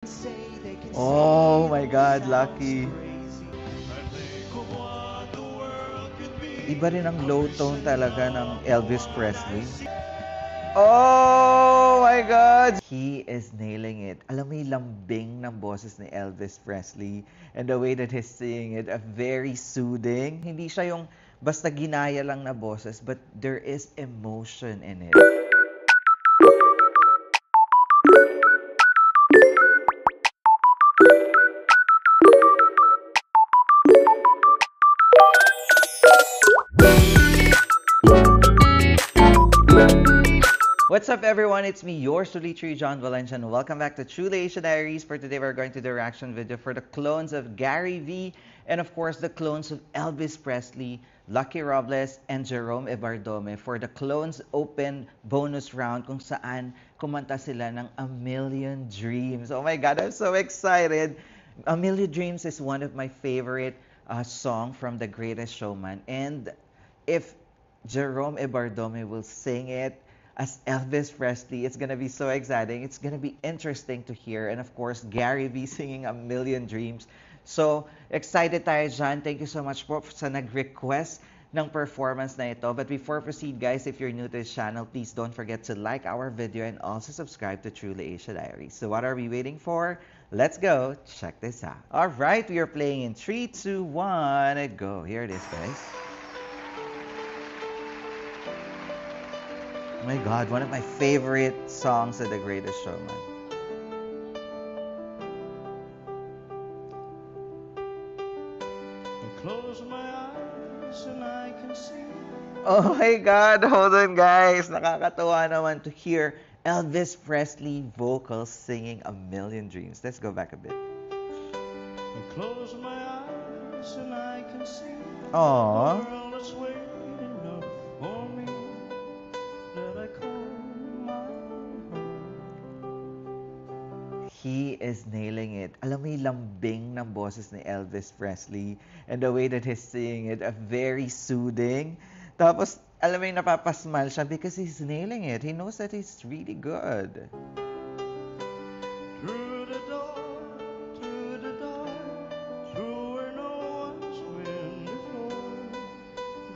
Oh my God, Lucky. Iba rin ang low tone talaga ng Elvis Presley. Oh my God! He is nailing it. Alam mo yung lambing ng boses ni Elvis Presley and the way that he's singing it, very soothing. Hindi siya yung basta ginaya lang na boses, but there is emotion in it. What's up everyone, it's me, yours truly, John Valencia, and welcome back to Truly Asia Diaries. For today, we're going to do a reaction video for the clones of Gary V and of course the clones of Elvis Presley, Lucky Robles, and Jerome Ebardome for the clones open bonus round kung saan kumanta sila ng A Million Dreams. Oh my God, I'm so excited! A Million Dreams is one of my favorite song from The Greatest Showman, and if Jerome Ebardome will sing it as Elvis Presley, it's gonna be so exciting. It's gonna be interesting to hear. And of course, Gary V singing A Million Dreams. So, excited tayo dyan. Thank you so much po sa nag-request ng performance na ito. But before proceed, guys, if you're new to this channel, please don't forget to like our video and also subscribe to Truly Asia Diaries. So what are we waiting for? Let's go check this out. Alright, we are playing in 3, 2, 1, and go. Here it is, guys. Oh my God, one of my favorite songs of The Greatest Showman. Close my eyes and I can see. Oh my God, hold on guys. Nakakatuwa naman to hear Elvis Presley vocals singing A Million Dreams. Let's go back a bit. Close my eyes and I can see. Aww. The world is waiting up for me. That I call my home. He is nailing it. Alam mo yung lambing ng boses ni Elvis Presley and the way that he's singing it, very soothing. Tapos, alam mo yung napapasmile siya because he's nailing it. He knows that he's really good. Through the door, through where no one's been before,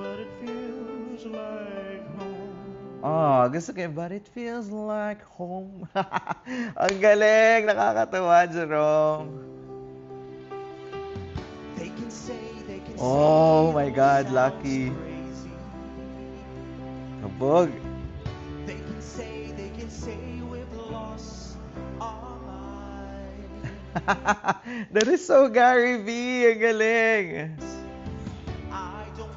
but it feels like home. Oh, gusto ko yun, but it feels like home. Ang galing! Nakakatawa, Jerome. Oh my God, Lucky. Kabog. They can say we've lost our mind. That is so Gary V. Ang galing. I don't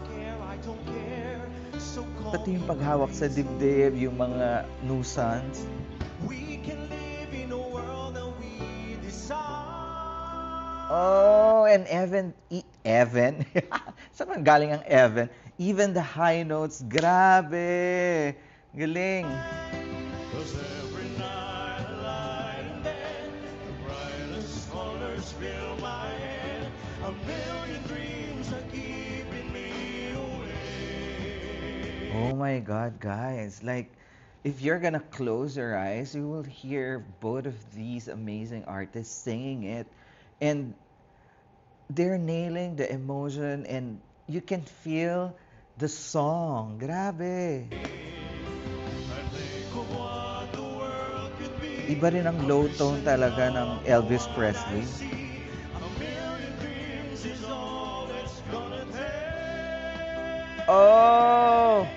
care. So call Pati yung me paghawak sa crazy. dibdib, yung mga nuisance. We can live in a world that we decide. Oh, and Evan? Saan man galing ang Evan? Even the high notes, grabe. Galing. 'Cause every night I lie in bed, the brightest colors fill my head. A million dreams are keeping me awake. Oh my God, guys. Like, if you're gonna close your eyes, you will hear both of these amazing artists singing it. And they're nailing the emotion and you can feel the song. Grabe. I think of what the world could be. Iba rin ang low tone talaga ng Elvis Presley. A million dreams is all it's gonna take. Oh!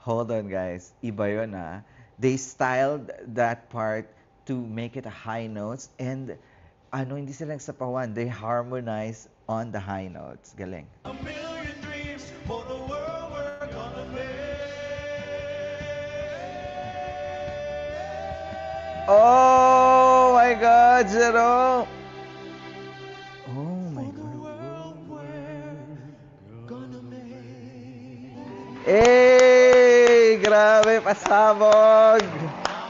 Hold on, guys. Iba yun, ah. They styled that part to make it a high notes and hindi sila nagsapawan. They harmonize on the high notes. Galing. A million dreams for the world we're gonna make. Oh my God, Jerome! Oh my For the God. world we're gonna make. Hey! Grabe, pasabog!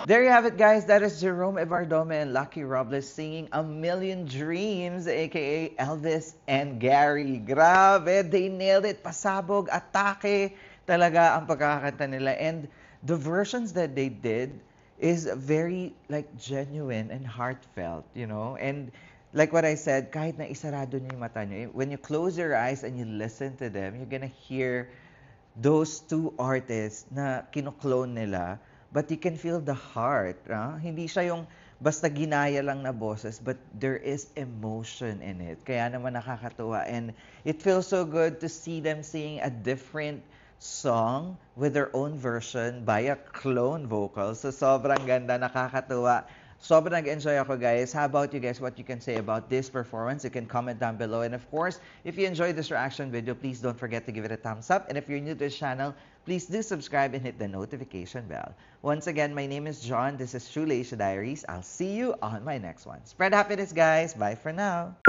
There you have it, guys. That is Jerome Ebardome and Lucky Robles singing A Million Dreams, aka Elvis and Gary. Grabe, they nailed it. Pasabog, atake talaga ang pagkakanta nila. And the versions that they did is very like genuine and heartfelt, you know? And like what I said, kahit na isarado niyo yung mata niyo, when you close your eyes and you listen to them, you're gonna hear those two artists na kino-clone nila, but you can feel the heart. Hindi siya yung basta ginaya lang na boses, but there is emotion in it. Kaya naman nakakatuwa. And it feels so good to see them sing a different song with their own version by a clone vocal. So sobrang ganda, nakakatuwa. Sobrang nag-enjoy ako, guys. How about you guys? What you can say about this performance? You can comment down below. And of course, if you enjoyed this reaction video, please don't forget to give it a thumbs up. And if you're new to this channel, please do subscribe and hit the notification bell. Once again, my name is John. This is True Leisha Diaries. I'll see you on my next one. Spread happiness, guys. Bye for now.